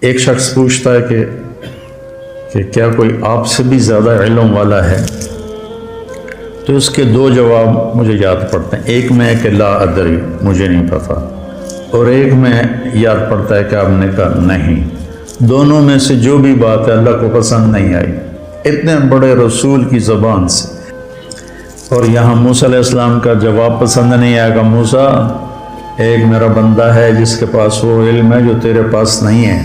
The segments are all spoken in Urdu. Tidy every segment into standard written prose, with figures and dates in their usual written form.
ایک شخص پوچھتا ہے کہ کیا کوئی آپ سے بھی زیادہ علم والا ہے؟ تو اس کے دو جواب مجھے یاد پڑتے ہیں. ایک میں کہ لا ادری، مجھے نہیں پتا، اور ایک میں یاد پڑتا ہے کہ آپ نے کہا نہیں. دونوں میں سے جو بھی بات ہے اللہ کو پسند نہیں آئی، اتنے بڑے رسول کی زبان سے. اور یہاں موسیٰ علیہ السلام کا جواب پسند نہیں آئے گا. موسیٰ، ایک میرا بندہ ہے جس کے پاس وہ علم ہے جو تیرے پاس نہیں ہے.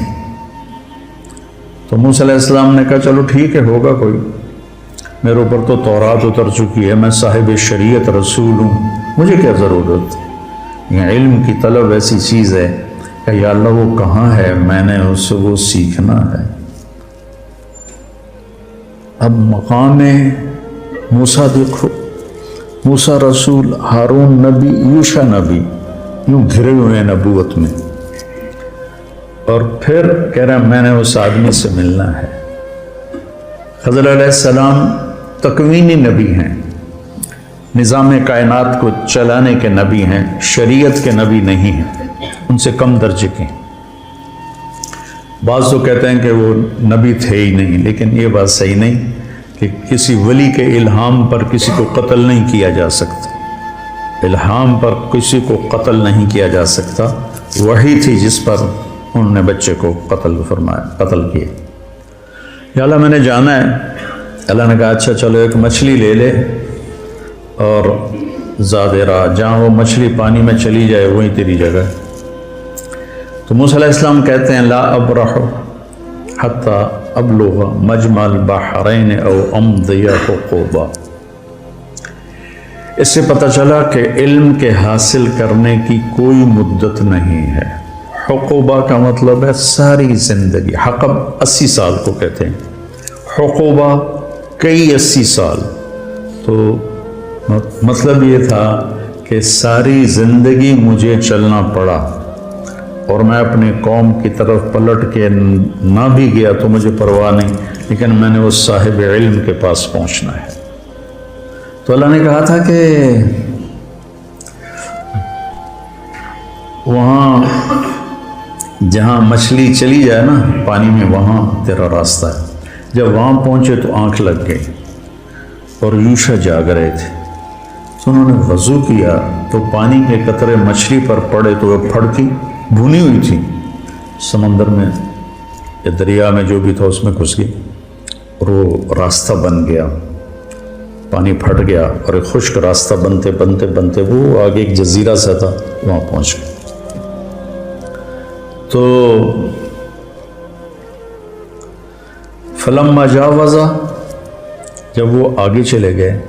تو موسیٰ علیہ السلام نے کہا چلو ٹھیک ہے، ہوگا کوئی. میرے اوپر تو تورات اتر چکی ہے، میں صاحب شریعت رسول ہوں، مجھے کیا ضرورت. یہ علم کی طلب ایسی چیز ہے کہ یا اللہ وہ کہاں ہے، میں نے اس سے وہ سیکھنا ہے. اب مقام موسیٰ دیکھو، موسیٰ رسول، ہارون نبی، یوشع نبی، یوں گھرے ہوئے ہیں نبوت میں. اور پھر کہہ رہا ہے میں نے اس آدمی سے ملنا ہے. خضر علیہ السلام تکوینی نبی ہیں، نظام کائنات کو چلانے کے نبی ہیں، شریعت کے نبی نہیں ہیں، ان سے کم درجے کے ہیں. بعض تو کہتے ہیں کہ وہ نبی تھے ہی نہیں، لیکن یہ بات صحیح نہیں کہ کسی ولی کے الہام پر کسی کو قتل نہیں کیا جا سکتا. الہام پر کسی کو قتل نہیں کیا جا سکتا. وہی تھی جس پر انہوں نے بچے کو قتل کیا. یا اللہ میں نے جانا ہے. اللہ نے کہا اچھا چلو ایک مچھلی لے لے اور زیادہ راہ، جہاں وہ مچھلی پانی میں چلی جائے وہیں تیری جگہ. تو موسیٰ علیہ السلام کہتے ہیں لا ابرح حتی ابلغ مجمع البحرین او امضی حقوبا. اس سے پتہ چلا کہ علم کے حاصل کرنے کی کوئی مدت نہیں ہے. حقوبہ کا مطلب ہے ساری زندگی. حقب 80 سال کو کہتے ہیں، حقوبہ کئی 80 سال. تو مطلب یہ تھا کہ ساری زندگی مجھے چلنا پڑا اور میں اپنی قوم کی طرف پلٹ کے نہ بھی گیا تو مجھے پرواہ نہیں، لیکن میں نے اس صاحب علم کے پاس پہنچنا ہے. تو اللہ نے کہا تھا کہ وہاں جہاں مچھلی چلی جائے نا پانی میں، وہاں تیرا راستہ ہے. جب وہاں پہنچے تو آنکھ لگ گئی اور یوشع جاگ رہے تھے. تو انہوں نے وضو کیا تو پانی کے قطرے مچھلی پر پڑے تو وہ پھڑکی، بھونی ہوئی تھی، سمندر میں یا دریا میں جو بھی تھا اس میں گھس گئی اور وہ راستہ بن گیا. پانی پھٹ گیا اور ایک خشک راستہ بنتے بنتے بنتے وہ آگے ایک جزیرہ سا تھا، وہاں پہنچ گئے. تو فلما جاوزا، جب وہ آگے چلے گئے،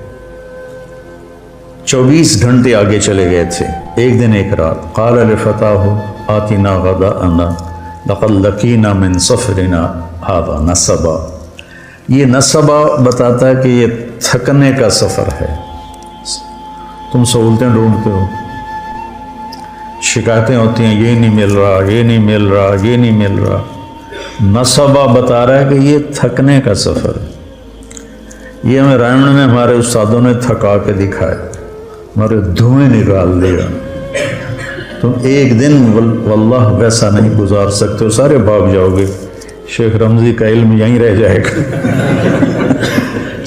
24 گھنٹے آگے چلے گئے تھے، ایک دن ایک رات. قال لفتاہ آتنا غداءنا لقد لقینا من سفرنا هذا نصبا. یہ نصبا بتاتا ہے کہ یہ تھکنے کا سفر ہے. تم سہولتیں ڈھونڈتے ہو، شکایتیں ہوتی ہیں یہ نہیں مل رہا، یہ نہیں مل رہا، یہ نہیں مل رہا. نصبا بتا رہا ہے کہ یہ تھکنے کا سفر ہے. یہ ہمیں رائمن میں ہمارے استادوں نے تھکا کے دکھایا، ہمارے دھوئیں نکال دیا. تم ایک دن واللہ ویسا نہیں گزار سکتے ہو، سارے بھاگ جاؤ گے. شیخ رمضی کا علم یہیں رہ جائے گا،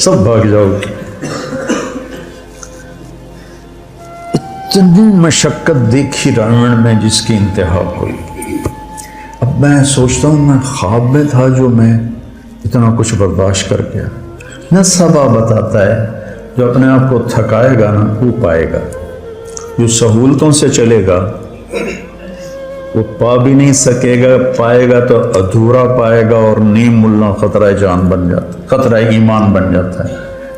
سب بھاگ جاؤ گے. اتنی مشقت دیکھی رائمن میں جس کی انتہا ہوئی. اب میں سوچتا ہوں میں خواب میں تھا جو میں اتنا کچھ برداشت کر گیا. نصبا بتاتا ہے جو اپنے آپ کو تھکائے گا نا وہ پائے گا، جو سہولتوں سے چلے گا وہ پا بھی نہیں سکے گا، پائے گا تو ادھورا پائے گا اور نیم ملا خطرہ جان بن جاتا ہے، خطرہ ایمان بن جاتا ہے.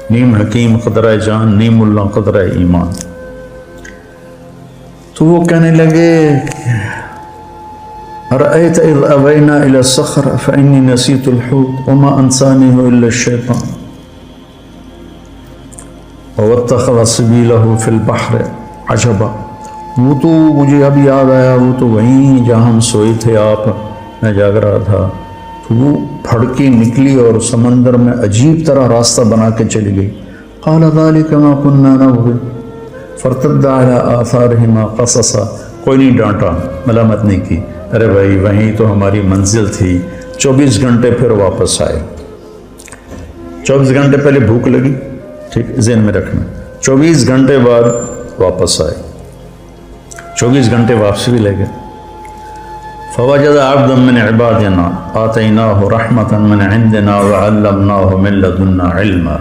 نیم حکیم خطرہ جان، نیم ملا خطرہ ایمان. تو وہ کہنے لگے ارأیت اذ اوینا الی الصخر فانی نسیت الحوت وما انسانیہ الا الشیطان واتخذ سبیلہ فی البحر عجبا. وہ تو مجھے اب یاد آیا، وہ تو وہیں جہاں ہم سوئے تھے، آپ میں جاگ رہا تھا، تو وہ پھڑکی نکلی اور سمندر میں عجیب طرح راستہ بنا کے چلی گئی. قال ذلک ما كنا نبغي فارتد على آثارهما قصصا. کوئی نہیں ڈانٹا، ملامت نہیں کی، ارے بھائی وہیں تو ہماری منزل تھی. 24 گھنٹے پھر واپس آئے. 24 گھنٹے پہلے بھوک لگی, ٹھیک ذہن میں رکھنا, 24 گھنٹے بعد واپس آئے, 24 گھنٹے واپسی بھی لے گئے. فوجد عبدا من عبادنا آتیناہ رحمتا من عندنا وعلمناہ من لدنا علما.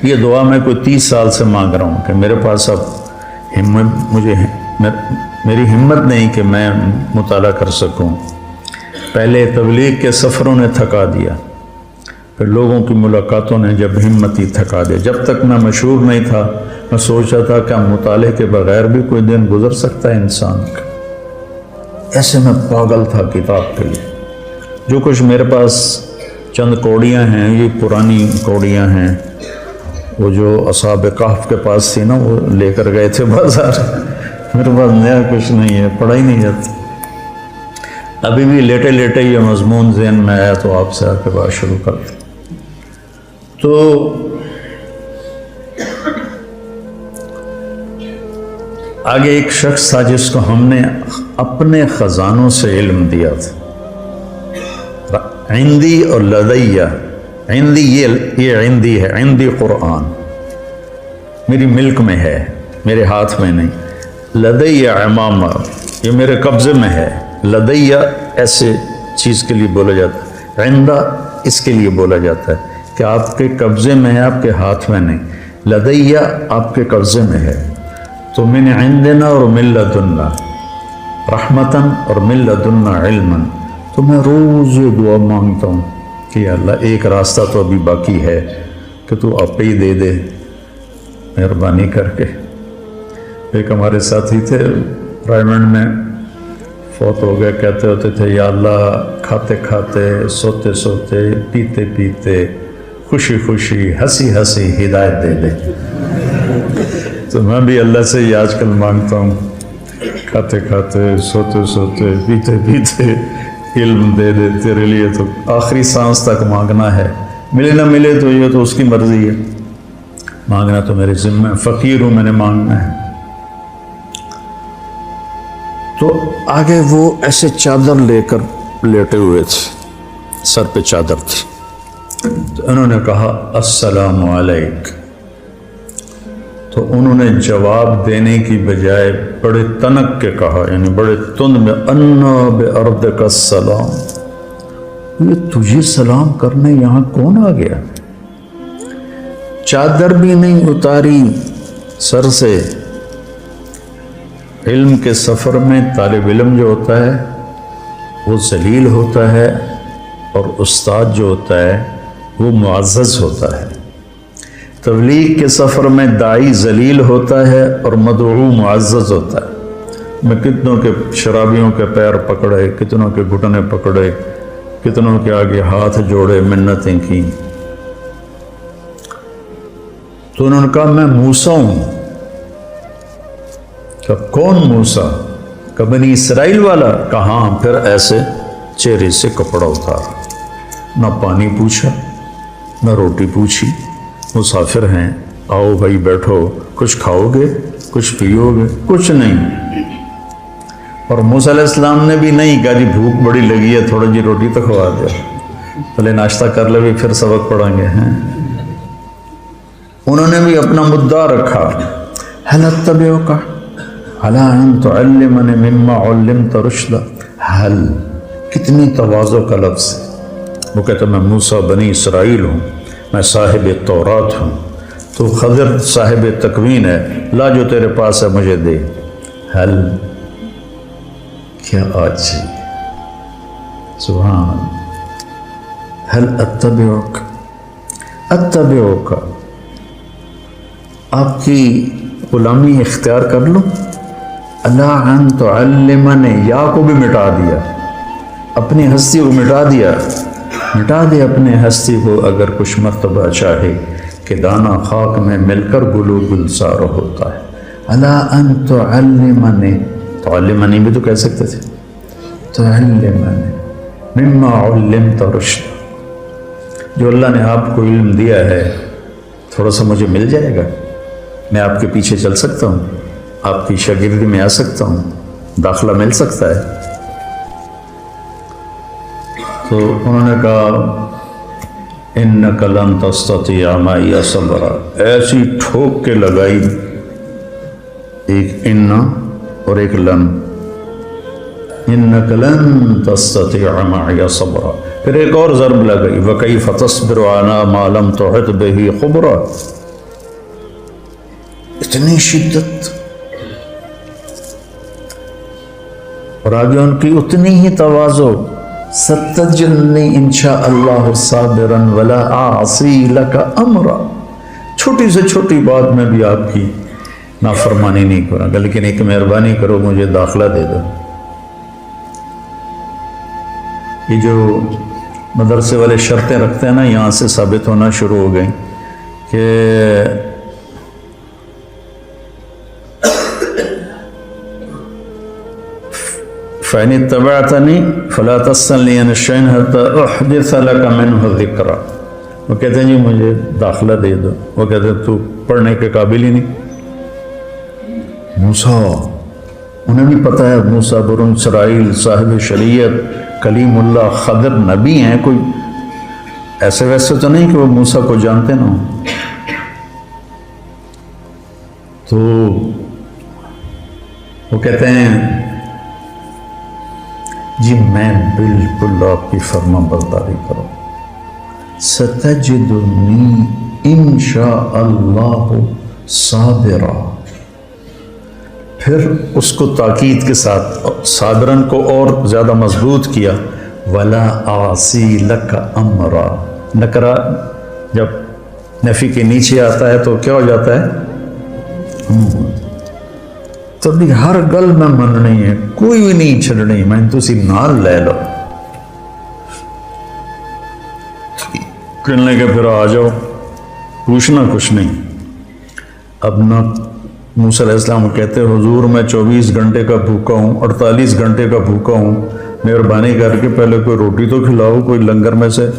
یہ دعا میں کوئی 30 سال سے مانگ رہا ہوں کہ میرے پاس اب میری ہمت نہیں کہ میں مطالعہ کر سکوں. پہلے تبلیغ کے سفروں نے تھکا دیا, پھر لوگوں کی ملاقاتوں نے جب ہمت ہی تھکا دیا. جب تک میں مشہور نہیں تھا میں سوچا تھا کہ مطالعے کے بغیر بھی کوئی دن گزر سکتا ہے انسان کا. ایسے میں پاگل تھا کتاب کے لیے. جو کچھ میرے پاس چند کوڑیاں ہیں, یہ پرانی کوڑیاں ہیں, وہ جو اصحاب کہف کے پاس تھی نا, وہ لے کر گئے تھے بازار. میرے پاس نیا کچھ نہیں ہے, پڑھا ہی نہیں جاتا. ابھی بھی لیٹے لیٹے یہ مضمون ذہن میں آیا تو آپ سے آ کے بات شروع کرتے. تو آگے ایک شخص تھا جس کو ہم نے اپنے خزانوں سے علم دیا تھا. عندی اور لدیہ. عندی یہ عندی ہے, عندی قرآن میری ملک میں ہے, میرے ہاتھ میں نہیں. لدیہ امامہ یہ میرے قبضے میں ہے. لدیہ ایسے چیز کے لیے بولا جاتا ہے, عندہ اس کے لیے بولا جاتا ہے کہ آپ کے قبضے میں ہے, آپ کے ہاتھ میں نہیں. لدیہ آپ کے قبضے میں ہے. تو من عندنا اور من لدنا رحمتاً اور من لدنا علماً. تو میں روز یہ دعا مانگتا ہوں کہ اللہ ایک راستہ تو ابھی باقی ہے کہ تو آپ ہی دے دے مہربانی کر کے. ایک ہمارے ساتھی تھے رائمنڈ میں, فوت ہو گئے, کہتے ہوتے تھے یا اللہ کھاتے کھاتے, سوتے سوتے, پیتے پیتے, خوشی خوشی, ہنسی ہنسی ہدایت دے دے. تو میں بھی اللہ سے یہ آج کل مانگتا ہوں, کھاتے کھاتے, سوتے سوتے, پیتے پیتے علم دے دے. تیرے لیے تو آخری سانس تک مانگنا ہے, ملے نہ ملے تو یہ تو اس کی مرضی ہے, مانگنا تو میرے ذمہ ہے. فقیر ہوں, میں نے مانگنا ہے. تو آگے وہ ایسے چادر لے کر لیٹے ہوئے تھے, سر پہ چادر تھی. تو انہوں نے کہا السلام علیک. تو انہوں نے جواب دینے کی بجائے بڑے تنک کے کہا, یعنی بڑے تند میں, انا بارضک السلام. یہ تجھے سلام کرنے یہاں کون آ گیا؟ چادر بھی نہیں اتاری سر سے. علم کے سفر میں طالب علم جو ہوتا ہے وہ ذلیل ہوتا ہے, اور استاد جو ہوتا ہے وہ معزز ہوتا ہے. تبلیغ کے سفر میں داعی ذلیل ہوتا ہے اور مدعو معزز ہوتا ہے. میں کتنوں کے شرابیوں کے پیر پکڑے, کتنوں کے گھٹنے پکڑے, کتنوں کے آگے ہاتھ جوڑے, منتیں کی. تو انہوں نے کہا میں موسیٰ ہوں. کہ کون موسیٰ؟ کہ بنی اسرائیل والا. کہاں. پھر ایسے چہرے سے کپڑا اتارا, نہ پانی پوچھا نہ روٹی پوچھی. مسافر ہیں, آؤ بھائی بیٹھو, کچھ کھاؤ گے, کچھ پیو گے, کچھ نہیں. اور موسیٰ علیہ السلام نے بھی نہیں کہا جی بھوک بڑی لگی ہے, تھوڑا جی روٹی تو کھوا دے, پہلے ناشتہ کر لے بھی پھر سبق پڑھیں گے. ہیں انہوں نے بھی اپنا مدعا رکھا, هل اتبعک علی ان تعلمنی مما علمت رشدا. هل کتنی تواضع کا لفظ ہے. وہ کہتا میں موسیٰ بنی اسرائیل ہوں, میں صاحب تورات ہوں, تو خضر صاحب تکوین ہے, لا جو تیرے پاس ہے مجھے دے. حل کیا آج سبحان. حل اتبعک. اتبعک آپ کی غلامی اختیار کر لوں. اللہ ان تعلمنی, یا کو بھی مٹا دیا, اپنی ہستی کو مٹا دیا, مٹا دے اپنے ہستی کو اگر کچھ مرتبہ چاہے کہ دانہ خاک میں مل کر گلو گلزار ہوتا ہے. اللہ ان تعلمنی, تعلمنی بھی تو کہہ سکتے تھے, تعلمنی مما علمت رشدا. جو اللہ نے آپ کو علم دیا ہے تھوڑا سا مجھے مل جائے گا, میں آپ کے پیچھے چل سکتا ہوں, آپ کی شاگردی میں آ سکتا ہوں, داخلہ مل سکتا ہے. تو انہوں نے کہا انک لن تستطیع معی صبرا، ایسی ٹھوک کے لگائی، ایک ان اور ایک لن، انک لن تستطیع معی صبرا، پھر ایک اور ضرب لگائی وکیف تصبر علی ما لم تحط بہ خبرا، اتنی شدت، اور آگے ان کی اتنی ہی تواضع، ستجدنی انشاء اللہ صابرا ولا اعصی لک امرا، چھوٹی سے چھوٹی بات میں بھی آپ کی نافرمانی نہیں کروں گا، لیکن ایک مہربانی کرو مجھے داخلہ دے دو۔ یہ جو مدرسے والے شرطیں رکھتے ہیں نا، یہاں سے ثابت ہونا شروع ہو گئی کہ فَإِنِ اتَّبَعْتَنِي فَلَا تَسْأَلْنِي عَنْ شَيْءٍ حَتَّى أُحْدِثَ لَكَ مِنْهُ ذِكْرًا، وہ کہتے ہیں جی مجھے داخلہ دے دو، وہ کہتے ہیں تو پڑھنے کے قابل ہی نہیں۔ موسیٰ، انہیں بھی پتہ ہے موسیٰ بن اسرائیل صاحب شریعت کلیم اللہ خضر نبی ہیں، کوئی ایسے ویسے تو نہیں کہ وہ موسیٰ کو جانتے نہ ہوں۔ تو وہ کہتے ہیں جی میں بالکل آپ کی فرما برداری کروں، ستجدنی انشاء اللہ صابرا، پھر اس کو تاکید کے ساتھ صابرن کو اور زیادہ مضبوط کیا، ولا اعصی لک امرا، نکرہ جب نفی کے نیچے آتا ہے تو کیا ہو جاتا ہے؟ تو بھی ہر گل میں مننی ہے، کوئی بھی نہیں چھڑنی، میں تسی نال لے لو، کہنے کے پھر آ جاؤ، پوچھنا کچھ نہیں۔ اب نہ موسیٰ علیہ السلام کہتے حضور میں 24 گھنٹے کا بھوکا ہوں، 48 گھنٹے کا بھوکا ہوں، مہربانی کر کے پہلے کوئی روٹی تو کھلاؤ، کوئی لنگر میں سے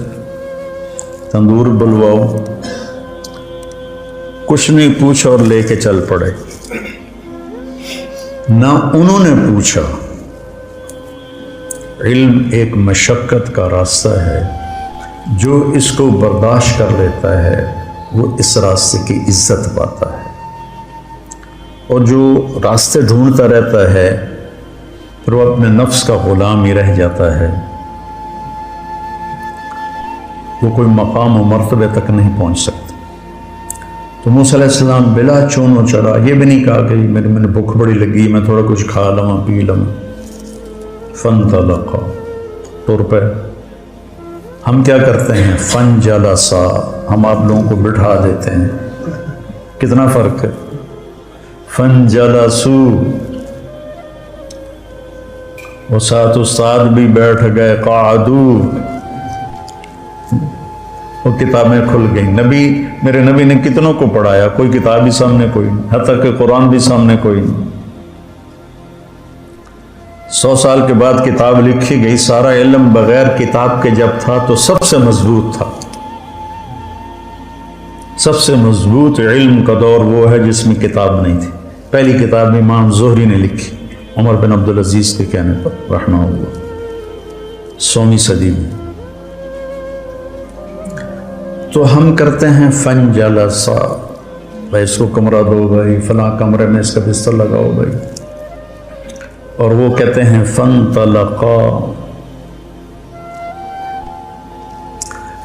تندور بلواؤ، کچھ نہیں پوچھا اور لے کے چل پڑے۔ نہ انہوں نے پوچھا، علم ایک مشقت کا راستہ ہے، جو اس کو برداشت کر لیتا ہے وہ اس راستے کی عزت پاتا ہے، اور جو راستے ڈھونڈتا رہتا ہے پھر وہ اپنے نفس کا غلام ہی رہ جاتا ہے، وہ کوئی مقام و مرتبے تک نہیں پہنچ سکتا۔ تو موسیٰ علیہ السلام بلا چون و چرا، یہ بھی نہیں کہا کہ میں نے بھوک بڑی لگی، میں تھوڑا کچھ کھا لوں پی لوں، فانطلقا، طور پہ ہم کیا کرتے ہیں فانجلسا، ہم آپ لوگوں کو بٹھا دیتے ہیں، کتنا فرق ہے، فانجلسو، وہ ساتھ استاد بھی بیٹھ گئے، قعدو، وہ کتابیں کھل گئیں۔ میرے نبی نے کتنوں کو پڑھایا، کوئی کتاب بھی سامنے کوئی نہیں، حتیٰ کہ قرآن بھی سامنے کوئی نہیں۔ 100 سال کے بعد کتاب لکھی گئی، سارا علم بغیر کتاب کے جب تھا تو سب سے مضبوط تھا، سب سے مضبوط علم کا دور وہ ہے جس میں کتاب نہیں تھی۔ پہلی کتاب امام زہری نے لکھی عمر بن عبدالعزیز کے کہنے پر رحمہ اللہ، 100ویں صدی میں۔ تو ہم کرتے ہیں فنجلسا، بھائی اس کو کمرہ دو، بھائی فلاں کمرے میں اس کا بستر لگاؤ بھائی، اور وہ کہتے ہیں فانطلقا،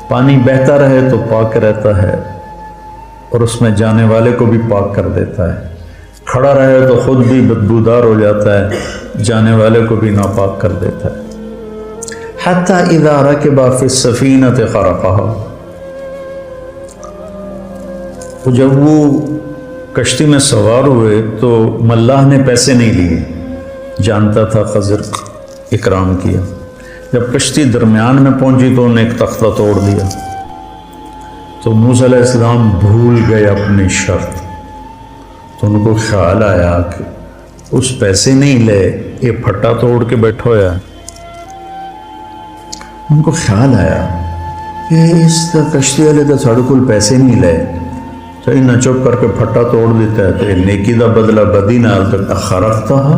پانی بہتا رہے تو پاک رہتا ہے اور اس میں جانے والے کو بھی پاک کر دیتا ہے، کھڑا رہے تو خود بھی بدبودار ہو جاتا ہے، جانے والے کو بھی ناپاک کر دیتا ہے۔ حتی اذا رکب فی السفینۃ غرقھا، جب وہ کشتی میں سوار ہوئے تو ملاح نے پیسے نہیں لیے، جانتا تھا خضر اکرام کیا۔ جب کشتی درمیان میں پہنچی تو انہوں نے ایک تختہ توڑ دیا، تو موسیٰ علیہ السلام بھول گئے اپنی شرط، تو ان کو خیال آیا کہ اس پیسے نہیں لے، یہ پھٹا توڑ کے بیٹھا ہوا ہے۔ ان کو خیال آیا کہ اس کشتی والے تو ساڑھے کول پیسے نہیں لے، تو نہ چپ کر کے پھٹا توڑ دیتا ہے، تو یہ نیکی دا بدلہ بدی نال تک اخرقتھا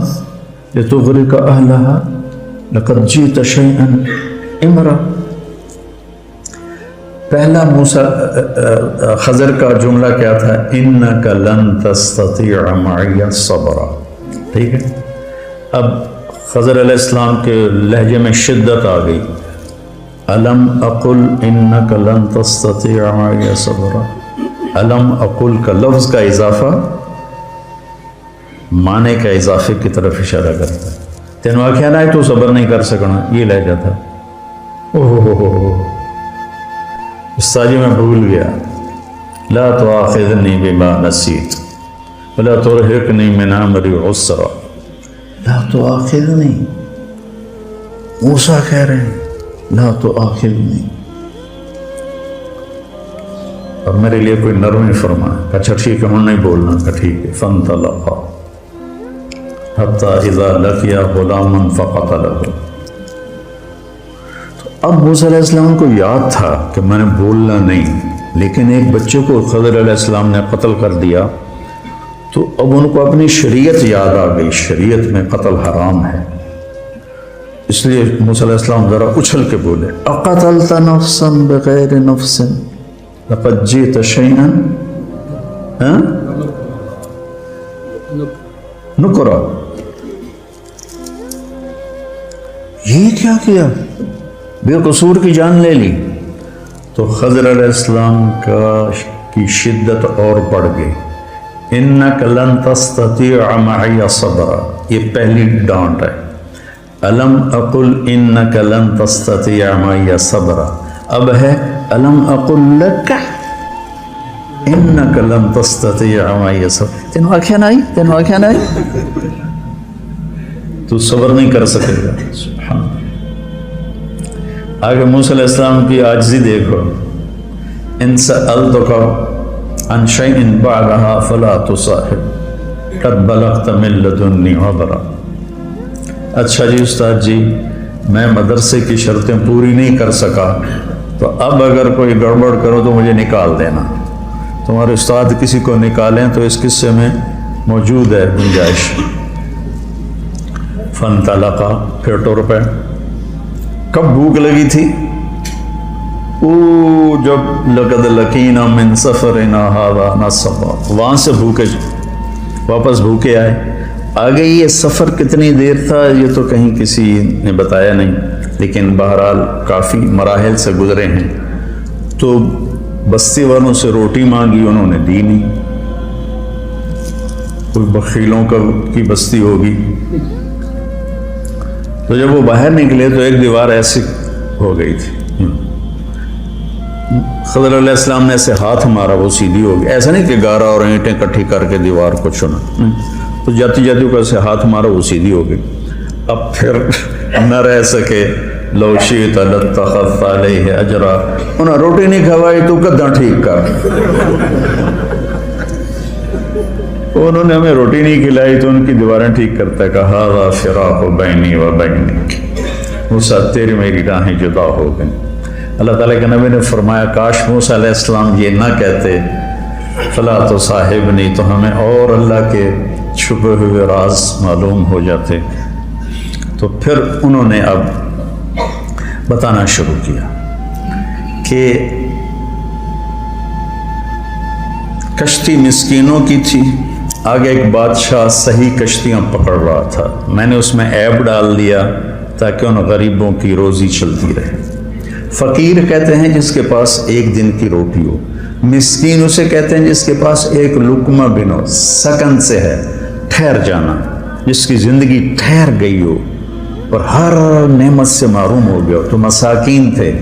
لتغرق اہلہا لقد جئت شیئا امرأ. پہلا خضر کا جملہ کیا تھا؟ انک لن تستطیع معی صبرا. ٹھیک ہے. اب خضر علیہ السلام کے لہجے میں شدت آ گئی. الم اقل انک لن تستطیع معی صبرا. الم اقل کا لفظ کا اضافہ معنی کا اضافے کی طرف اشارہ کرتا ہے. تینوں آخیا نہ تو صبر نہیں کر سکنا، یہ لہجہ تھا. استاجی میں بھول گیا. لا تؤاخذنی بما نسیت ولا ترهقنی من امری عسرا. لا تؤاخذنی، موسیٰ کہہ رہے ہیں لا تؤاخذنی، اور میرے لیے کوئی نرمی فرما. اچھا ٹھیک ہے، ہم نہیں بولنا. کہ ٹھیک ہے. فانطلقا حتی اذا لقیا غلاما فقتلہ. اب موسیٰ علیہ السلام کو یاد تھا کہ میں نے بولنا نہیں، لیکن ایک بچے کو خضر علیہ السلام نے قتل کر دیا، تو اب ان کو اپنی شریعت یاد آ گئی. شریعت میں قتل حرام ہے. اس لیے موسیٰ علیہ السلام ذرا اچھل کے بولے اقتلت نفسا بغیر نفس لقد جئت شیئا نکرا. یہ کیا کیا؟ بے قصور کی جان لے لی. تو خضر علیہ السلام کی شدت اور بڑھ گئی. انک لن تستطیع معی صبرا، یہ پہلی ڈانٹ ہے. الم اقل انک لن تستطیع معی صبرا. اب ہے الم اقل لک انک لن تستطیع معی صبرا. تینوں آنکھیں نہیں، تینوں آنکھیں نہیں، تو صبر نہیں کر سکے گا. سبحان اللہ. آگے موسیٰ علیہ السلام کی عاجزی دیکھو. ان سألتک عن شیء بعدها فلا تصاحب قد بلغت من لدنی عذرا. اچھا جی استاد جی، میں مدرسے کی شرطیں پوری نہیں کر سکا، تو اب اگر کوئی گڑبڑ کرو تو مجھے نکال دینا. تمہارے استاد کسی کو نکالیں تو اس قصے میں موجود ہے گنجائش. فانطلقا، پھر ٹر پہ. کب بھوک لگی تھی؟ جب لقد لقینا من سفرنا ھذا نصبا، وہاں سے بھوکے واپس بھوکے آئے. آگے یہ سفر کتنی دیر تھا یہ تو کہیں کسی نے بتایا نہیں، لیکن بہرحال کافی مراحل سے گزرے ہیں. تو بستی والوں سے روٹی مانگی، انہوں نے دی نہیں. کوئی بخیلوں کی بستی ہوگی. تو جب وہ باہر نکلے تو ایک دیوار ایسی ہو گئی تھی. خضر علیہ السلام نے ایسے ہاتھ مارا، وہ سیدھی ہو گئی. ایسا نہیں کہ گارا اور اینٹیں کٹھی کر کے دیوار کو چنا، تو جاتی جاتی کو ایسے ہاتھ مارا، وہ سیدھی ہو گئی. اب پھر نہ رہ سکے. لو شئت لاتخذت علیہ اجرا. انہیں روٹی نہیں کھوائی تو گدھا ٹھیک کر. انہوں نے ہمیں روٹی نہیں کھلائی تو ان کی دیواریں ٹھیک کرتا ہے. کہا ھذا فراق بینی و بینک، موسیٰ تیری میری راہیں جدا ہو گئیں. اللہ تعالیٰ کے نبی نے فرمایا کاش موسیٰ علیہ السلام یہ نہ کہتے فلا تصاحبنی، تو ہمیں اور اللہ کے چھپے ہوئے راز معلوم ہو جاتے. تو پھر انہوں نے اب بتانا شروع کیا کہ کشتی مسکینوں کی تھی. آگے ایک بادشاہ صحیح کشتیاں پکڑ رہا تھا. میں نے اس میں عیب ڈال دیا تاکہ ان غریبوں کی روزی چلتی رہے. فقیر کہتے ہیں جس کے پاس ایک دن کی روٹی ہو. مسکین اسے کہتے ہیں جس کے پاس ایک لقمہ بن ہو، سکن سے ہے، ٹھہر جانا، جس کی زندگی ٹھہر گئی ہو اور ہر نعمت سے محروم ہو گیا. تو مساکین تھے،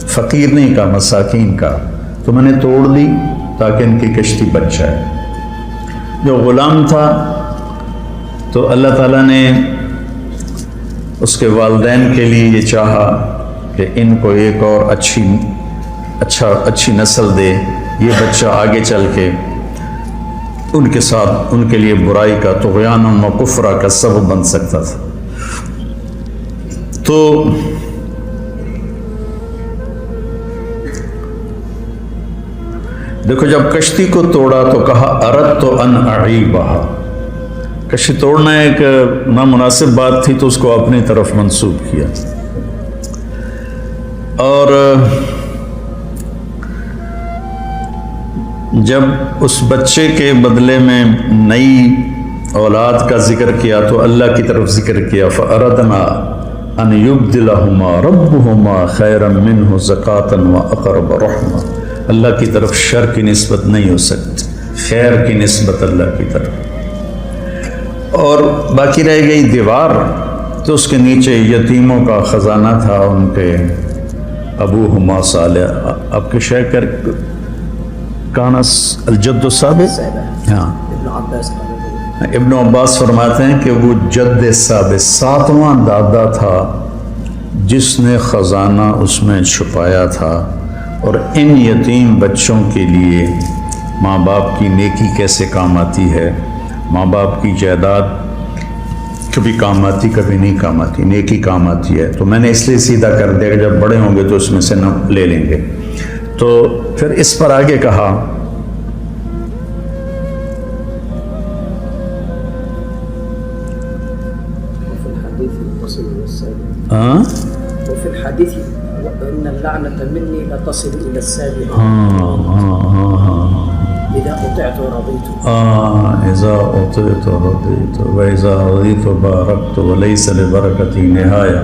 فقیر نہیں کہا، مساکین کا. تو میں نے توڑ دی تاکہ ان کی کشتی بچ جائے. جو غلام تھا تو اللہ تعالیٰ نے اس کے والدین کے لیے یہ چاہا کہ ان کو ایک اور اچھی نسل دے. یہ بچہ آگے چل کے ان کے ساتھ ان کے لیے برائی کا، طغیان و کفر کا سبب بن سکتا تھا. تو دیکھو جب کشتی کو توڑا تو کہا اردت ان اعیبھا. کشتی توڑنا ایک نامناسب بات تھی تو اس کو اپنی طرف منسوب کیا. اور جب اس بچے کے بدلے میں نئی اولاد کا ذکر کیا تو اللہ کی طرف ذکر کیا، فَأَرَدْنَا أَنْ يُبْدِلَهُمَا رَبُّهُمَا خَيْرًا مِّنْهُ زَكَاةً وَأَقْرَبَ رَحْمًا۔ اللہ کی طرف شر کی نسبت نہیں ہو سکتی، خیر کی نسبت اللہ کی طرف۔ اور باقی رہ گئی دیوار، تو اس کے نیچے یتیموں کا خزانہ تھا، ان کے ابوہما صالح، آپ کے شیخ کانس الجد الثابت، ہاں ابن عباس فرماتے ہیں کہ وہ جد ثابت 7واں دادا تھا جس نے خزانہ اس میں چھپایا تھا۔ اور ان یتیم بچوں کے لیے ماں باپ کی نیکی کیسے کام آتی ہے، ماں باپ کی جائیداد کبھی کام آتی کبھی نہیں کام آتی، نیکی کام آتی ہے۔ تو میں نے اس لیے سیدھا کر دیا کہ جب بڑے ہوں گے تو اس میں سے نہ لے لیں گے۔ تو پھر اس پر آگے کہا وفي الحديث وإن اللعنة مني لتصل إلى السابع إذا أطعت رضيت إذا أطعت رضيت وإذا رضيت باركت وليس لبركتي نهاية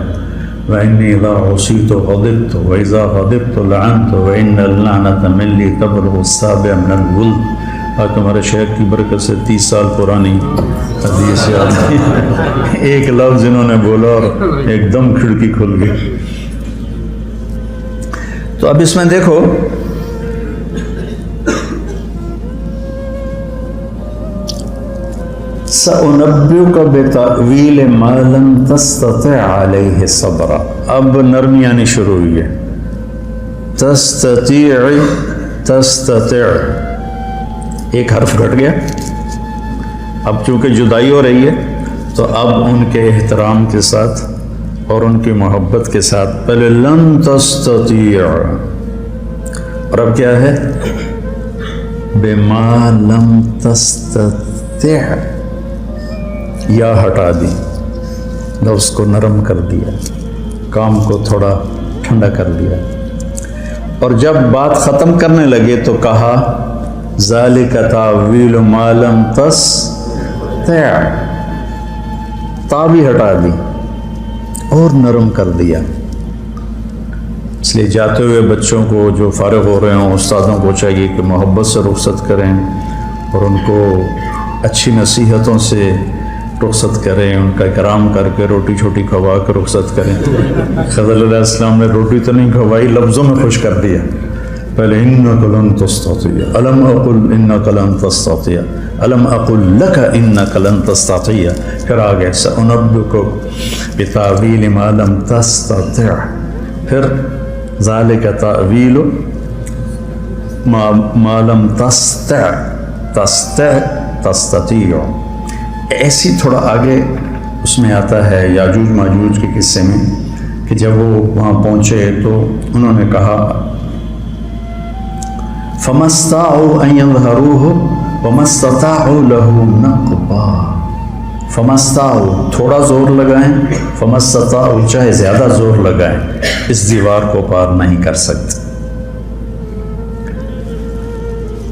وإني إذا عصيت غضبت وإذا غضبت لعنت وإن اللعنة مني تبلغ السابع من الولد۔ آج تمہارے شیخ کی برکت سے 30 سال پرانی حدیث یاد ہے، ایک لفظ انہوں نے بولا اور ایک دم کھڑکی کھل گئی۔ تو اب اس میں دیکھو سَأُنَبِّئُكَ بِتَأْوِيلِ مَا لَمْ تَسْتَطِعْ عَلَيْهِ صَبْرًا۔ اب نرمی آنی شروع ہوئی ہے، تستطيع ایک حرف گھٹ گیا، اب چونکہ جدائی ہو رہی ہے تو اب ان کے احترام کے ساتھ اور ان کی محبت کے ساتھ پہلے لن تستطيع، اور اب کیا ہے بما لم تستطع، یا ہٹا دی، لفظ کو نرم کر دیا، کام کو تھوڑا ٹھنڈا کر دیا۔ اور جب بات ختم کرنے لگے تو کہا ذالک تاویل ما لم تستطع، تا بھی ہٹا دی اور نرم کر دیا۔ اس لیے جاتے ہوئے بچوں کو جو فارغ ہو رہے ہوں، استادوں کو چاہیے کہ محبت سے رخصت کریں اور ان کو اچھی نصیحتوں سے رخصت کریں، ان کا اکرام کر کے روٹی چھوٹی کھوا کے رخصت کریں۔ خضر علیہ السلام نے روٹی تو نہیں کھوائی، لفظوں میں خوش کر دیا، پہلے انک لن تستطیع، الم اقل انک لن تستطیع، الم اقل لک انک لن تستطیع، پھر آگے سأنبئک بتأویل ما لم تستطع، پھر ذالک تأویل ما لم تستطیع۔ ایسی تھوڑا آگے اس میں آتا ہے یاجوج ماجوج کے قصے میں کہ جب وہ وہاں پہنچے تو انہوں نے کہا فَمَا اسْتَطَاعُوا أَن يَظْهَرُوهُ وَمَا اسْتَطَاعُوا لَهُ نَقْبًا۔ فَمَا اسْتَطَاعُوا تھوڑا زور لگائیں، فَمَا اسْتَطَاعُوا چاہے زیادہ زور لگائیں اس دیوار کو پار نہیں کر سکتے۔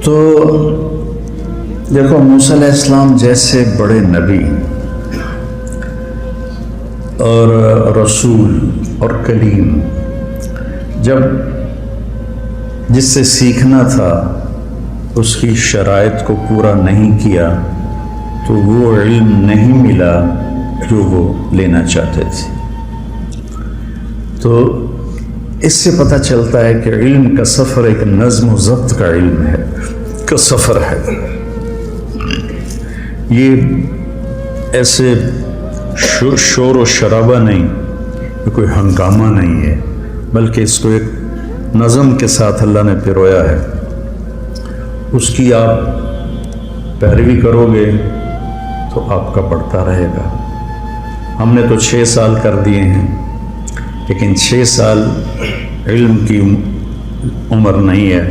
تو دیکھو موسیٰ علیہ السلام جیسے بڑے نبی اور رسول اور کلیم جب جس سے سیکھنا تھا اس کی شرائط کو پورا نہیں کیا تو وہ علم نہیں ملا جو وہ لینا چاہتے تھے۔ تو اس سے پتہ چلتا ہے کہ علم کا سفر ایک نظم و ضبط کا علم ہے، کا سفر ہے۔ یہ ایسے شور و شرابہ نہیں، یہ کوئی ہنگامہ نہیں ہے، بلکہ اس کو ایک نظم کے ساتھ اللہ نے پرویا ہے۔ اس کی آپ پیروی کرو گے تو آپ کا بڑھتا رہے گا۔ ہم نے تو 6 سال کر دیے ہیں، لیکن 6 سال علم کی عمر نہیں ہے،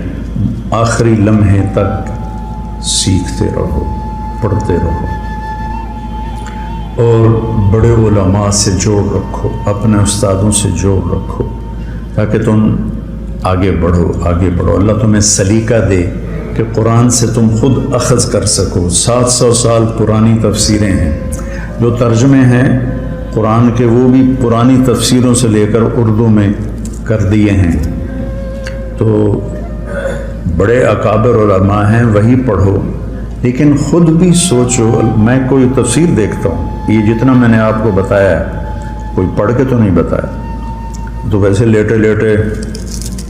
آخری لمحے تک سیکھتے رہو، پڑھتے رہو اور بڑے علماء سے جوڑ رکھو، اپنے استادوں سے جوڑ رکھو، تاکہ تم آگے بڑھو آگے بڑھو. اللہ تمہیں سلیقہ دے کہ قرآن سے تم خود اخذ کر سکو. 700 سال پرانی تفسیریں ہیں، جو ترجمے ہیں قرآن کے وہ بھی پرانی تفسیروں سے لے کر اردو میں کر دیے ہیں. تو بڑے اکابر علماء ہیں، وہی پڑھو، لیکن خود بھی سوچو. میں کوئی تفسیر دیکھتا ہوں، یہ جتنا میں نے آپ کو بتایا ہے کوئی پڑھ کے تو نہیں بتایا. تو ویسے لیٹے لیٹے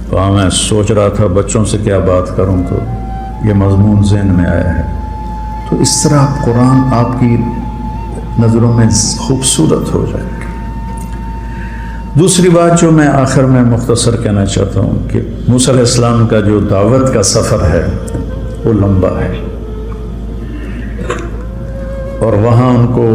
تو میں سوچ رہا تھا بچوں سے کیا بات کروں، تو یہ مضمون ذہن میں آیا ہے. تو اس طرح قرآن آپ کی نظروں میں خوبصورت ہو جائے. دوسری بات جو میں آخر میں مختصر کہنا چاہتا ہوں کہ موسیٰ علیہ السلام کا جو دعوت کا سفر ہے وہ لمبا ہے، اور وہاں ان کو